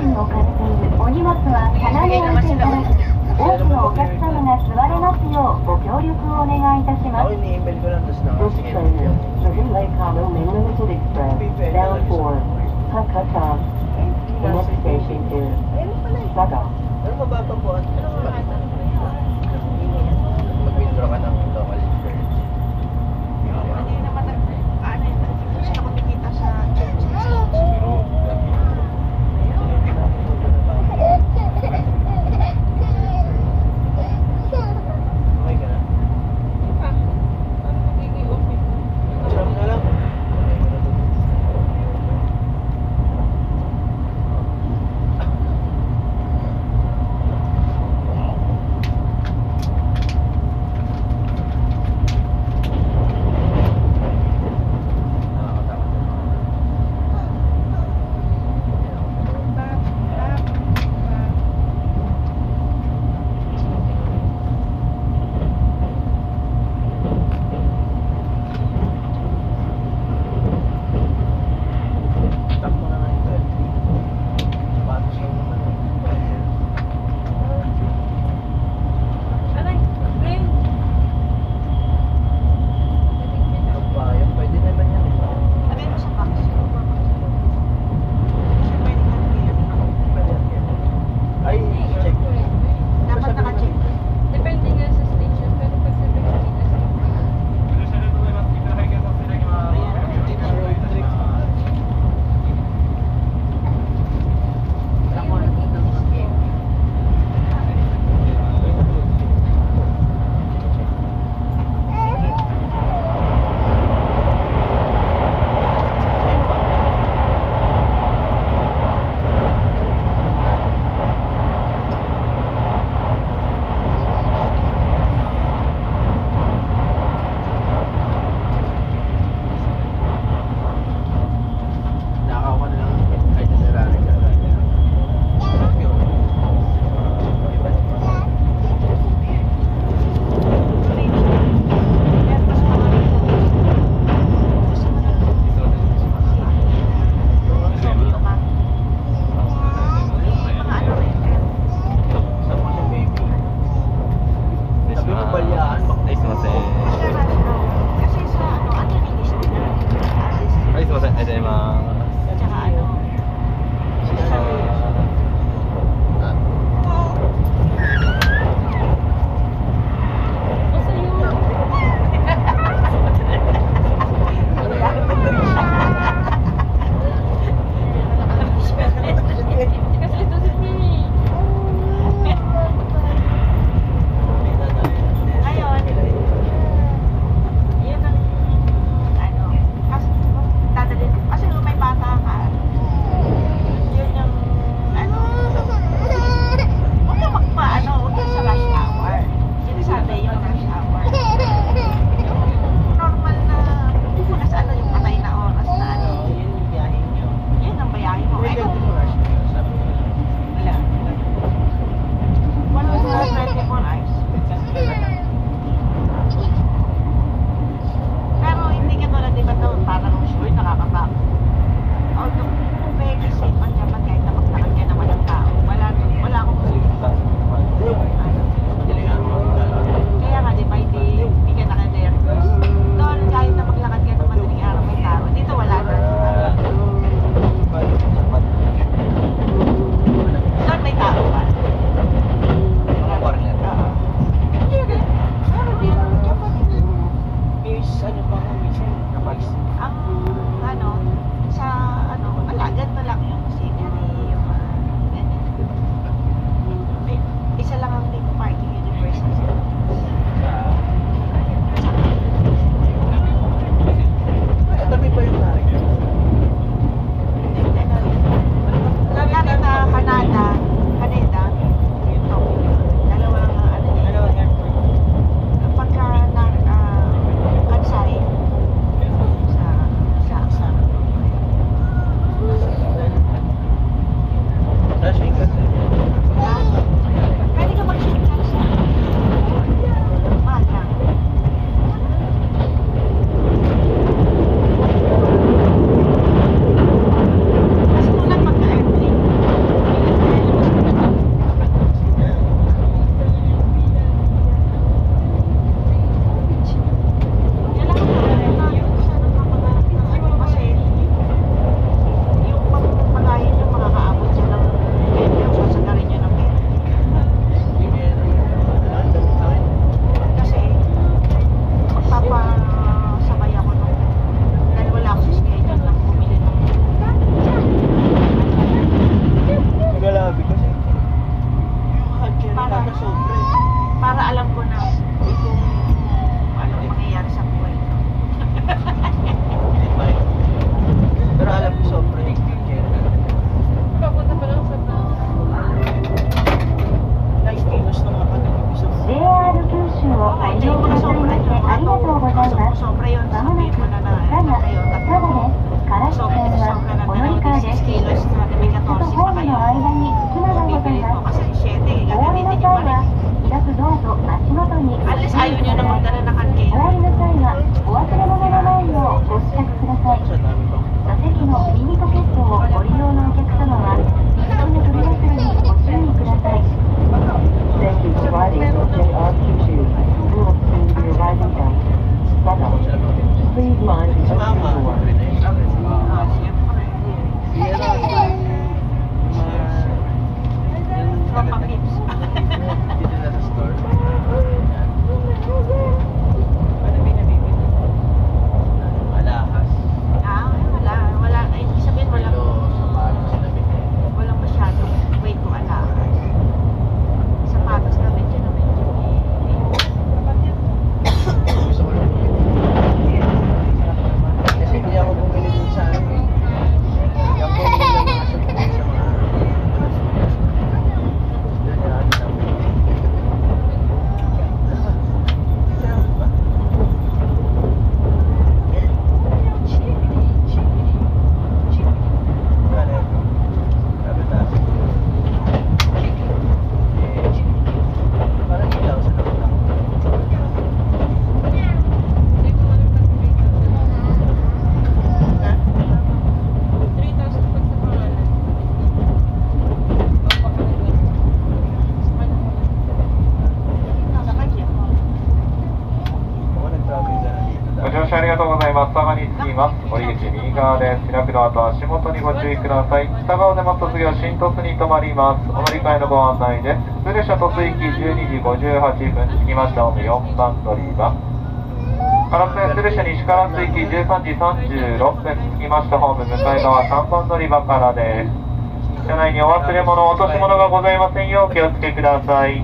品を買っているお荷物は棚に置いていただき、多くのお客様が座れますようご協力をお願いいたします。This train is Sugar Lake Common Main Limited Express bound for Hakata. The next station is Saga. Ano mababa po? Mag-withdraw ka ng local insurance. Hindi naman gusto ko nakikita sa change. Okay ka na? Tram na lang. Please mind the Sa open mama, door. libre na yun. Ah, siyempre. Yan ang Tropa pips. dito na sa store. Yan. Ano binabibili? Alahas. Ah, wala. Ay, ibig sabihin Pero sapatos na bigay. walang masyadong weight to alaga. Sapatos na medyo Gusto ko lang yun. Kasi hindi ako bumili din sa ano eh. Hindi ako bumili ng mga sapatos sa mga doon na ano lang. Ba? Kaya ito. Sabi tayo. Parang ilaw sa nakita. Sa kanya. Ako nag-travel ka na dito ご乗車ありがとうございます。佐賀に着きます。降り口右側です。開くドアと足元にご注意ください。北側で待つ次は新鳥栖に停まります。お乗り換えのご案内です。普通列車鳥栖行き12時58分、着きましたホーム4番乗り場。唐津普通列車西唐津行き13時36分、着きましたホーム向かい側3番乗り場からです。車内にお忘れ物、落とし物がございませんようお気をつけください。